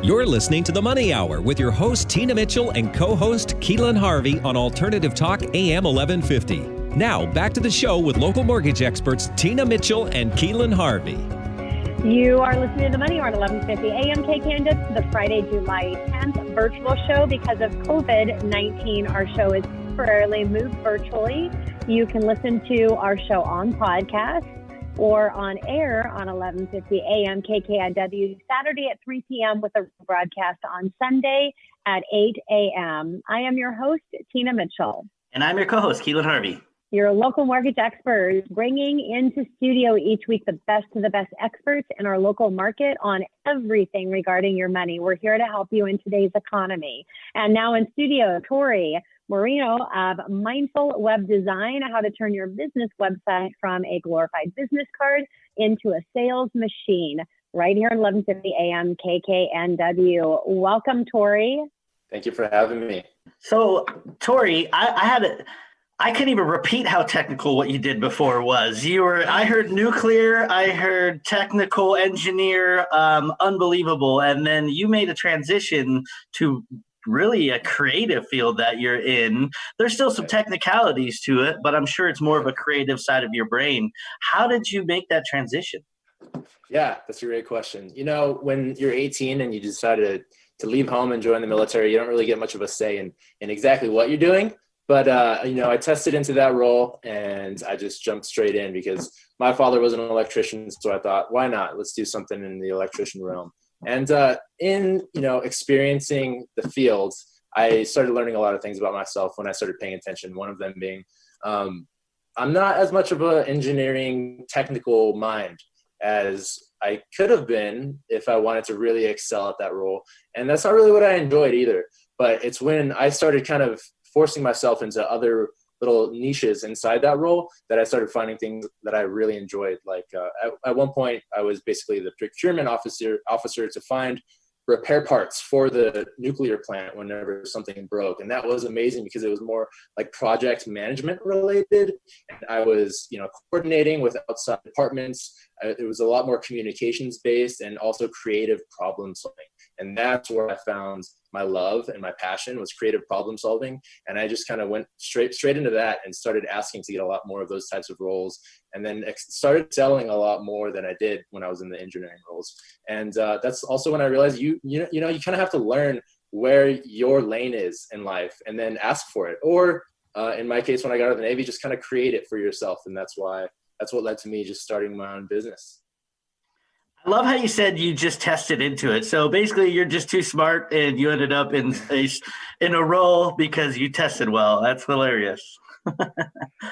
You're listening to The Money Hour with your host, Tina Mitchell, and co-host, Keelan Harvey on Alternative Talk AM 1150. Now, back to the show with local mortgage experts, Tina Mitchell and Keelan Harvey. You are listening to The Money Hour at 1150 AM KKNW, the Friday, July 10th virtual show. Because of COVID-19, our show is temporarily moved virtually. You can listen to our show on podcast or on air on 1150 AM KKNW Saturday at 3 p.m. with a broadcast on Sunday at 8 a.m. I am your host, Tina Mitchell. And I'm your co-host, Keelan Harvey. Your local mortgage experts, bringing into studio each week the best of the best experts in our local market on everything regarding your money. We're here to help you in today's economy. And now in studio, Torrey, Moreno of Mindful Web Design, how to turn your business website from a glorified business card into a sales machine, right here at 1150 AM KKNW. Welcome, Torrey. Thank you for having me. So, Torrey, I couldn't even repeat how technical what you did before was. I heard nuclear, I heard technical engineer, unbelievable. And then you made a transition to really a creative field that you're in. There's still some technicalities to it, but I'm sure it's more of a creative side of your brain. How did you make that transition? Yeah, that's a great question. You know, when you're 18 and you decided to leave home and join the military, you don't really get much of a say in exactly what you're doing. But, I tested into that role and I just jumped straight in because my father was an electrician. So I thought, why not? Let's do something in the electrician realm. And experiencing the field, I started learning a lot of things about myself when I started paying attention. One of them being, I'm not as much of an engineering technical mind as I could have been if I wanted to really excel at that role. And that's not really what I enjoyed either. But it's when I started kind of forcing myself into other little niches inside that role that I started finding things that I really enjoyed. Like at one point, I was basically the procurement officer to find repair parts for the nuclear plant whenever something broke. And that was amazing because it was more like project management related. And I was, coordinating with outside departments. It was a lot more communications based and also creative problem solving. And that's where I found my love and my passion was creative problem solving. And I just kind of went straight into that and started asking to get a lot more of those types of roles. And then started selling a lot more than I did when I was in the engineering roles. And that's also when I realized you kind of have to learn where your lane is in life and then ask for it. Or in my case, when I got out of the Navy, just kind of create it for yourself. And that's what led to me just starting my own business. I love how you said you just tested into it. So basically you're just too smart and you ended up in a role because you tested well. That's hilarious.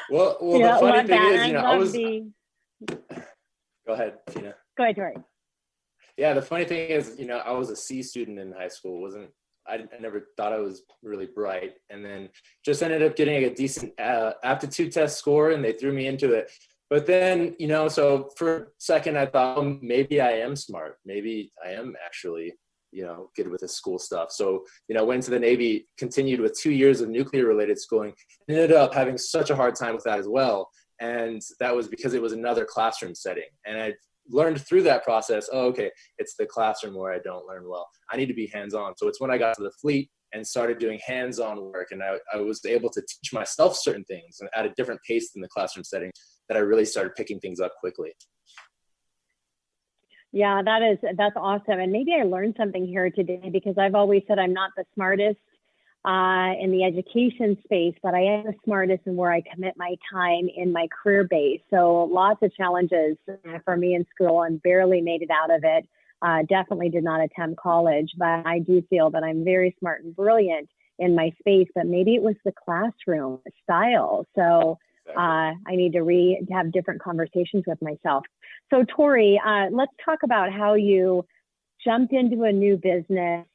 Well, the funny thing is, Go ahead, Tina. Go ahead, Torrey. Yeah, the funny thing is, I was a C student in high school. I never thought I was really bright, and then just ended up getting a decent aptitude test score, and they threw me into it. But then, so for a second, I thought, well, maybe I am smart. Maybe I am actually, good with the school stuff. So, went to the Navy, continued with 2 years of nuclear related schooling, ended up having such a hard time with that as well. And that was because it was another classroom setting. And I learned through that process, it's the classroom where I don't learn well. I need to be hands-on. So it's when I got to the fleet and started doing hands-on work. And I was able to teach myself certain things at a different pace than the classroom setting that I really started picking things up quickly. Yeah, that's awesome. And maybe I learned something here today because I've always said I'm not the smartest in the education space, but I am the smartest in where I commit my time in my career base. So lots of challenges for me in school and barely made it out of it. Definitely did not attempt college, but I do feel that I'm very smart and brilliant in my space, but maybe it was the classroom style. So I need to have different conversations with myself. So Torrey, let's talk about how you jumped into a new business,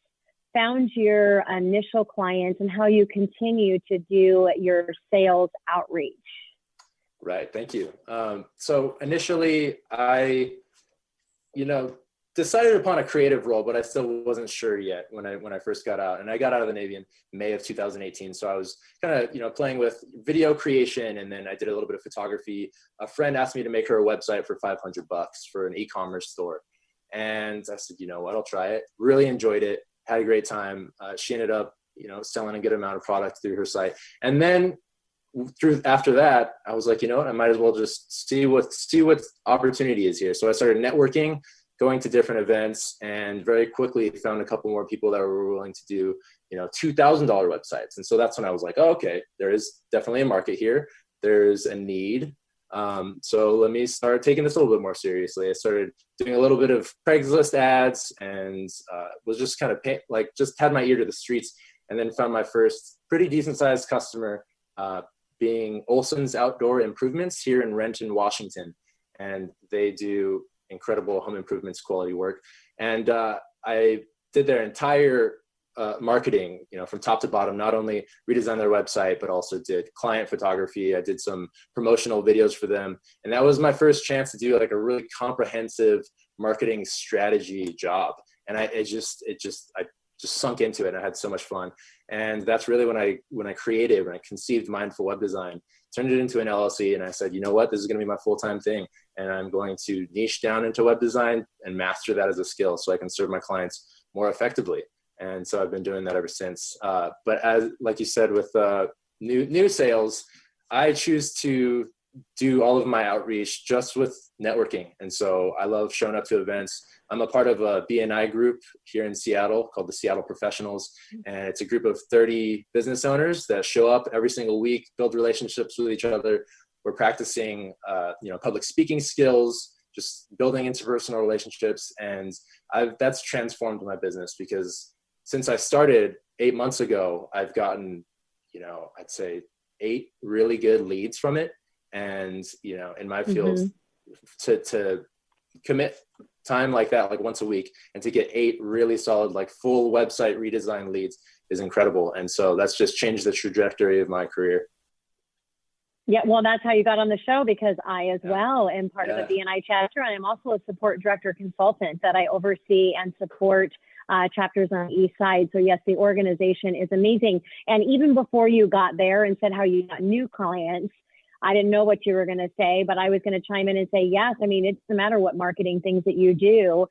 found your initial clients, and how you continue to do your sales outreach. Right. Thank you. So initially I, decided upon a creative role, but I still wasn't sure yet when I first got out. And I got out of the Navy in May of 2018. So I was kind of, playing with video creation, and then I did a little bit of photography. A friend asked me to make her a website for $500 for an e-commerce store. And I said, you know what, I'll try it. Really enjoyed it. Had a great time. She ended up, selling a good amount of product through her site. And then after that, I was like, you know what, I might as well just see what opportunity is here. So I started networking, going to different events, and very quickly found a couple more people that were willing to do, $2,000 websites. And so that's when I was like, oh, okay, there is definitely a market here. There's a need. So let me start taking this a little bit more seriously. I started doing a little bit of Craigslist ads, and was just kind of just had my ear to the streets, and then found my first pretty decent sized customer, being Olson's Outdoor Improvements here in Renton, Washington. And they do incredible home improvements quality work. And I did their entire marketing, from top to bottom, not only redesigned their website, but also did client photography. I did some promotional videos for them. And that was my first chance to do like a really comprehensive marketing strategy job. And I just sunk into it, and I had so much fun. And that's really when I conceived Mindful Web Design, turned it into an LLC. And I said, you know what, this is going to be my full-time thing. And I'm going to niche down into web design and master that as a skill so I can serve my clients more effectively. And so I've been doing that ever since. But like you said, with new sales, I choose to do all of my outreach just with networking. And so I love showing up to events. I'm a part of a BNI group here in Seattle called the Seattle Professionals. And it's a group of 30 business owners that show up every single week, build relationships with each other. We're practicing, public speaking skills, just building interpersonal relationships. And that's transformed my business, because since I started 8 months ago, I've gotten, I'd say 8 really good leads from it. And, in my field, to commit time like that, like once a week, and to get 8 really solid, like full website redesign leads is incredible. And so that's just changed the trajectory of my career. Yeah, well, that's how you got on the show, because I as well am part of the BNI chapter, and I'm also a support director consultant that I oversee and support chapters on the East Side. So yes, the organization is amazing. And even before you got there and said how you got new clients, I didn't know what you were going to say, but I was going to chime in and say, yes, I mean, it doesn't matter what marketing things that you do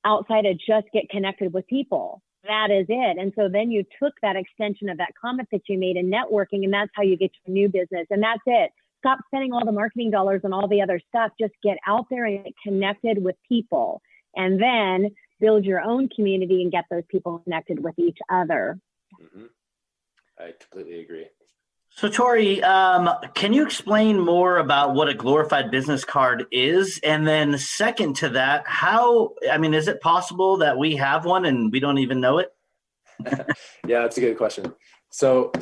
outside of just get connected with people. That is it. And so then you took that extension of that comment that you made in networking, and that's how you get to a new business. And that's it. Stop spending all the marketing dollars on all the other stuff. Just get out there and get connected with people, and then build your own community and get those people connected with each other. Mm-hmm. I completely agree. So Torrey, can you explain more about what a glorified business card is? And then second to that, is it possible that we have one and we don't even know it? Yeah, that's a good question. So,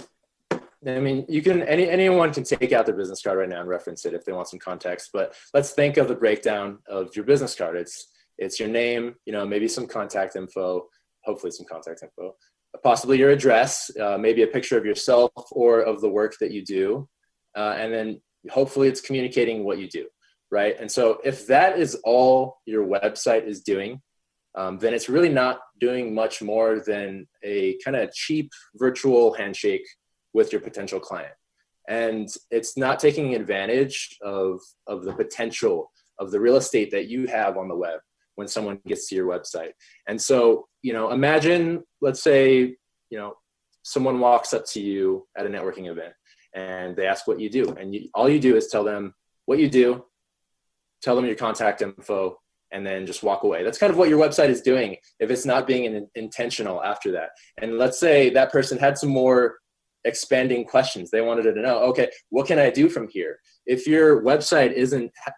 anyone can take out their business card right now and reference it if they want some context, but let's think of the breakdown of your business card. It's your name, maybe some contact info, hopefully some contact info, possibly your address, maybe a picture of yourself or of the work that you do. And then hopefully it's communicating what you do, right? And so if that is all your website is doing, then it's really not doing much more than a kind of cheap virtual handshake with your potential client. And it's not taking advantage of the potential of the real estate that you have on the web when someone gets to your website. And so, imagine, let's say, someone walks up to you at a networking event and they ask what you do. And all you do is tell them what you do, tell them your contact info, and then just walk away. That's kind of what your website is doing if it's not being intentional after that. And let's say that person had some more expanding questions. They wanted to know, okay, what can I do from here? If your website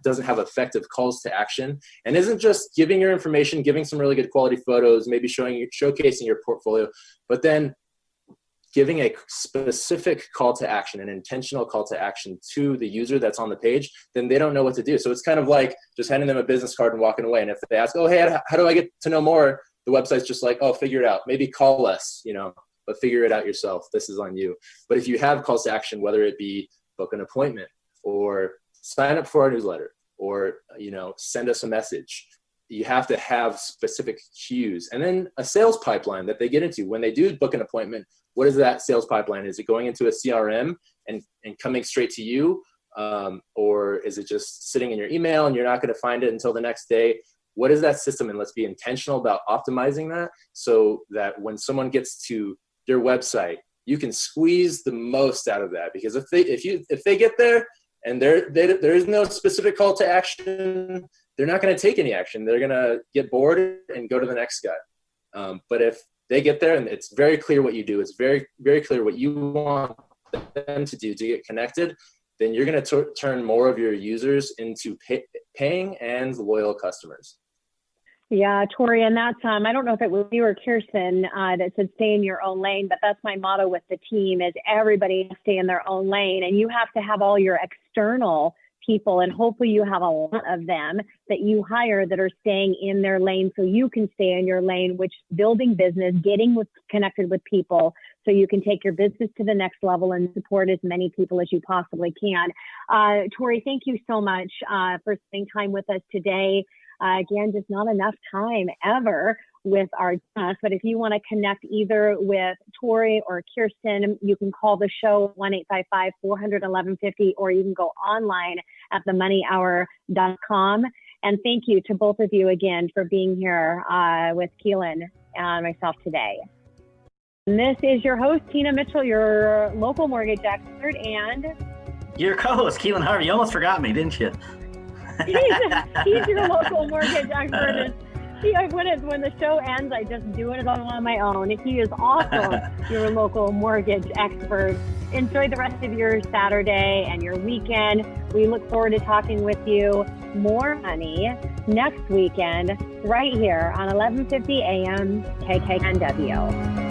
doesn't have effective calls to action and isn't just giving your information, giving some really good quality photos, maybe showcasing your portfolio, but then giving a specific call to action, an intentional call to action to the user that's on the page, then they don't know what to do. So it's kind of like just handing them a business card and walking away. And if they ask, oh, hey, how do I get to know more? The website's just like, oh, figure it out. Maybe call us, but figure it out yourself. This is on you. But if you have calls to action, whether it be book an appointment or sign up for our newsletter or, send us a message, you have to have specific cues. And then a sales pipeline that they get into. When they do book an appointment, what is that sales pipeline? Is it going into a CRM and coming straight to you? Or is it just sitting in your email and you're not going to find it until the next day? what is that system? And let's be intentional about optimizing that so that when someone gets to your website, you can squeeze the most out of that. Because if they get there and there is no specific call to action, they're not going to take any action. They're going to get bored and go to the next guy. But if they get there and it's very clear what you do, it's very, very clear what you want them to do to get connected, then you're going to turn more of your users into paying and loyal customers. Yeah, Torrey, and that's, I don't know if it was you or Kirsten that said stay in your own lane, but that's my motto with the team is everybody stay in their own lane, and you have to have all your external people, and hopefully you have a lot of them that you hire that are staying in their lane so you can stay in your lane, which building business, getting connected with people so you can take your business to the next level and support as many people as you possibly can. Torrey, thank you so much for spending time with us today. Again, just not enough time ever with our guests, but if you want to connect either with Torrey or Kirsten, you can call the show 1-855-400-1150, or you can go online at themoneyhour.com. And thank you to both of you again for being here with Keelan and myself today. And this is your host, Tina Mitchell, your local mortgage expert, and your co-host, Keelan Harvey. You almost forgot me, didn't you? He's your local mortgage expert. When the show ends, I just do it all on my own. He is also your local mortgage expert. Enjoy the rest of your Saturday and your weekend. We look forward to talking with you more money next weekend right here on 1150 AM KKNW.